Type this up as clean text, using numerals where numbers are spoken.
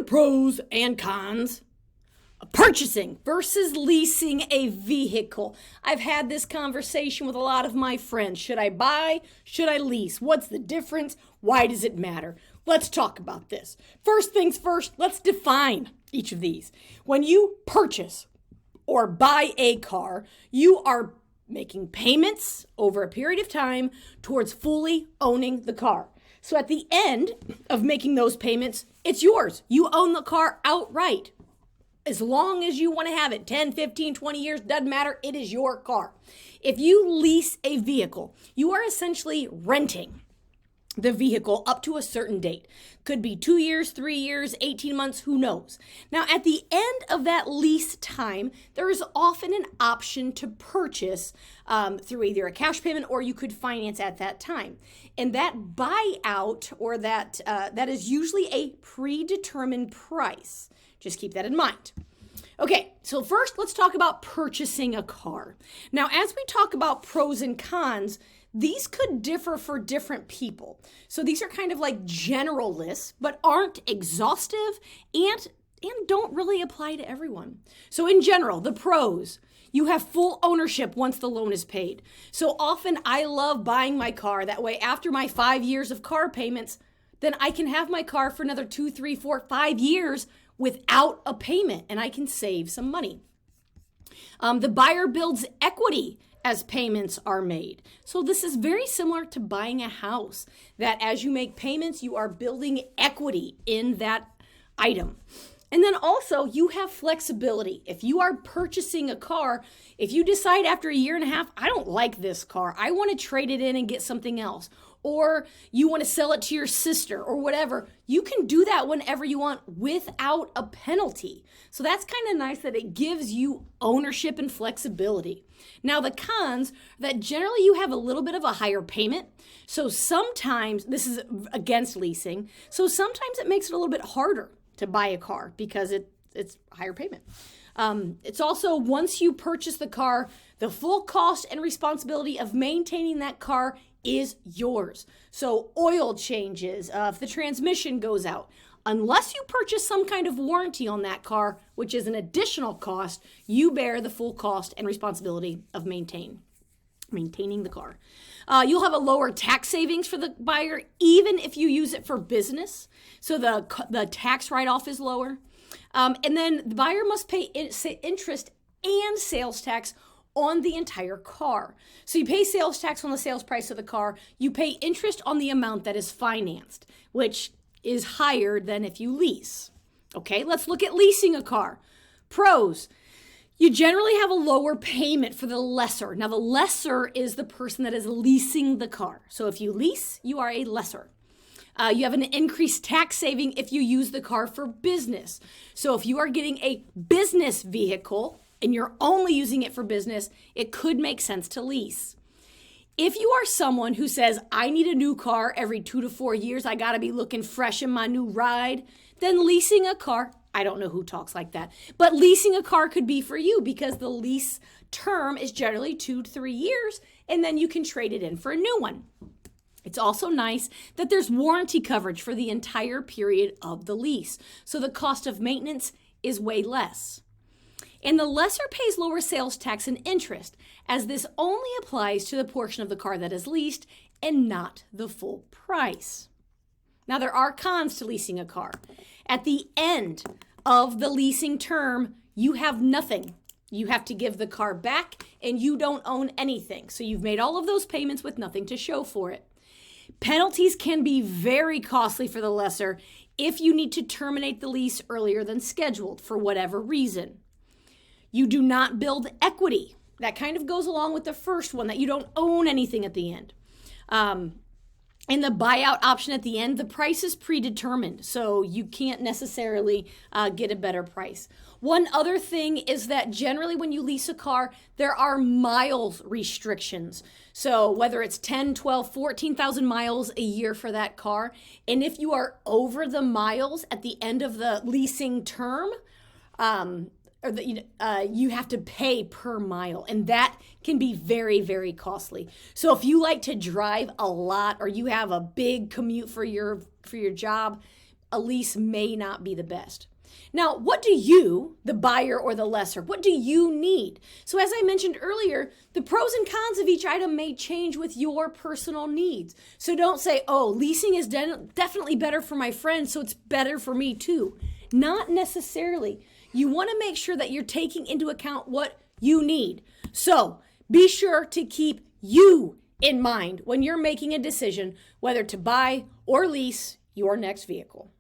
pros and cons of purchasing versus leasing a vehicle. I've had this conversation with a lot of my friends. Should I buy? Should I lease? What's the difference? Why does it matter? Let's talk about this. First things first, let's define each of these. When you purchase or buy a car, you are making payments over a period of time towards fully owning the car. So at the end of making those payments, it's yours. You own the car outright. As long as you want to have it, 10, 15, 20 years, doesn't matter, it is your car. If you lease a vehicle, you are essentially renting the vehicle up to a certain date. Could be 2 years, 3 years, 18 months, who knows? Now, at the end of that lease time, there is often an option to purchase through either a cash payment or you could finance at that time. And that buyout or that is usually a predetermined price. Just keep that in mind. Okay, so first let's talk about purchasing a car. Now, as we talk about pros and cons, these could differ for different people. So these are kind of like general lists, but aren't exhaustive and don't really apply to everyone. So in general, the pros, you have full ownership once the loan is paid. So often I love buying my car. That way, after my 5 years of car payments, then I can have my car for another 2, 3, 4, 5 years without a payment, and I can save some money. The buyer builds equity as payments are made. So this is very similar to buying a house, that as you make payments, you are building equity in that item. And then also you have flexibility. If you are purchasing a car, if you decide after a year and a half, I don't like this car, I want to trade it in and get something else, or you want to sell it to your sister or whatever, you can do that whenever you want without a penalty. So that's kind of nice that it gives you ownership and flexibility. Now the cons, that generally you have a little bit of a higher payment. So sometimes, this is against leasing, so sometimes it makes it a little bit harder to buy a car because it's higher payment. It's also, once you purchase the car, the full cost and responsibility of maintaining that car is yours. So oil changes, if the transmission goes out, unless you purchase some kind of warranty on that car, which is an additional cost, you bear the full cost and responsibility of maintaining the car. You'll have a lower tax savings for the buyer, even if you use it for business. So the tax write-off is lower. And then the buyer must pay interest and sales tax on the entire car. So you pay sales tax on the sales price of the car. You pay interest on the amount that is financed, which is higher than if you lease. Okay, let's look at leasing a car. Pros. You generally have a lower payment for the lessor. Now, the lessor is the person that is leasing the car. So if you lease, you are a lessor. You have an increased tax saving if you use the car for business. So if you are getting a business vehicle and you're only using it for business, it could make sense to lease. If you are someone who says, I need a new car every 2 to 4 years, I got to be looking fresh in my new ride, then leasing a car, I don't know who talks like that, but leasing a car could be for you because the lease term is generally 2 to 3 years, and then you can trade it in for a new one. It's also nice that there's warranty coverage for the entire period of the lease, so the cost of maintenance is way less. And the lessor pays lower sales tax and interest, as this only applies to the portion of the car that is leased and not the full price. Now, there are cons to leasing a car. At the end of the leasing term, you have nothing. You have to give the car back and you don't own anything. So you've made all of those payments with nothing to show for it. Penalties can be very costly for the lessor if you need to terminate the lease earlier than scheduled for whatever reason. You do not build equity. That kind of goes along with the first one, that you don't own anything at the end. In the buyout option at the end, the price is predetermined, so you can't necessarily get a better price. One other thing is that generally when you lease a car, there are miles restrictions. So whether it's 10, 12, 14,000 miles a year for that car, and if you are over the miles at the end of the leasing term, you have to pay per mile, and that can be very, very costly. So if you like to drive a lot or you have a big commute for your job, a lease may not be the best. Now, what do you, the buyer or the lessor, what do you need? So as I mentioned earlier, the pros and cons of each item may change with your personal needs. So don't say, oh, leasing is definitely better for my friend, so it's better for me too. Not necessarily. You want to make sure that you're taking into account what you need. So be sure to keep you in mind when you're making a decision whether to buy or lease your next vehicle.